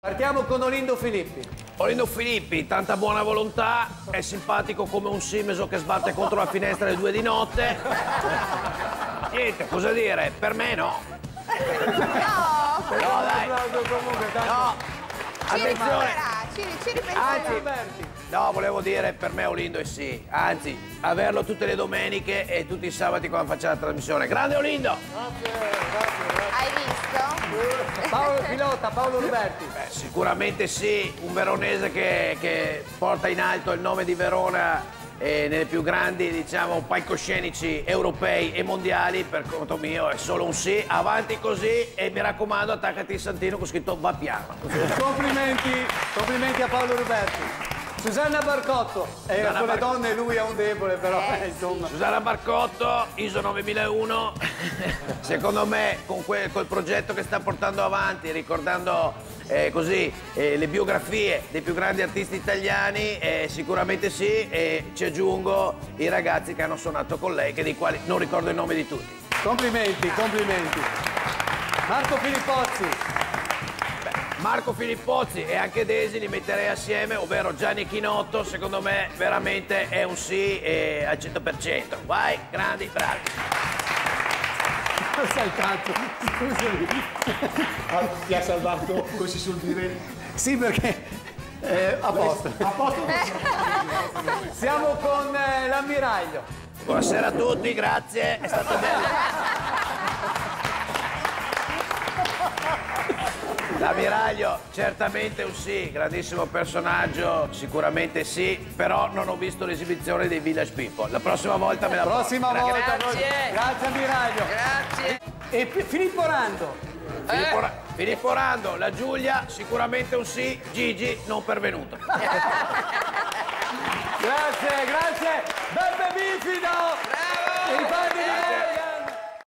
Partiamo con Olindo Filippi. Olindo Filippi, tanta buona volontà, è simpatico come un simeso che sbatte contro la finestra alle 2 di notte. Niente, cosa dire? Per me no. No! No, dai. No, attenzione. Ci ripenserà. Anzi, no, volevo dire per me Olindo è sì. Anzi, averlo tutte le domeniche e tutti i sabati quando faccia la trasmissione. Grande Olindo! Hai visto? Paolo Pilota, Paolo Ruberti. Beh, sicuramente sì, un veronese che porta in alto il nome di Verona nelle più grandi, diciamo, palcoscenici europei e mondiali. Per conto mio è solo un sì, avanti così e mi raccomando attaccati il santino con scritto va piano. Complimenti a Paolo Ruberti. Susanna Barcotto, con le donne lui è un debole, però insomma. Susanna Barcotto, ISO 9001, secondo me col progetto che sta portando avanti, ricordando così le biografie dei più grandi artisti italiani, sicuramente sì, e ci aggiungo i ragazzi che hanno suonato con lei, dei quali non ricordo il nome di tutti. Complimenti. Marco Filippozzi. Marco Filippozzi e anche Desi li metterei assieme, ovvero Gianni Chinotto, secondo me veramente è un sì al 100%. Vai, grandi, bravi. Saltato, scusami. Ti ha salvato, come si suol dire? Sì, perché a posto. A posto. Siamo con l'ammiraglio. Buonasera a tutti, grazie, è stato bello. L'ammiraglio, certamente un sì, grandissimo personaggio, sicuramente sì, però non ho visto l'esibizione dei Village People. La prossima volta me la porto. Grazie ammiraglio. Grazie. E Filippo Rando. Filippo Rando, la Giulia, sicuramente un sì, Gigi non pervenuto. Grazie. Beppe Bifido.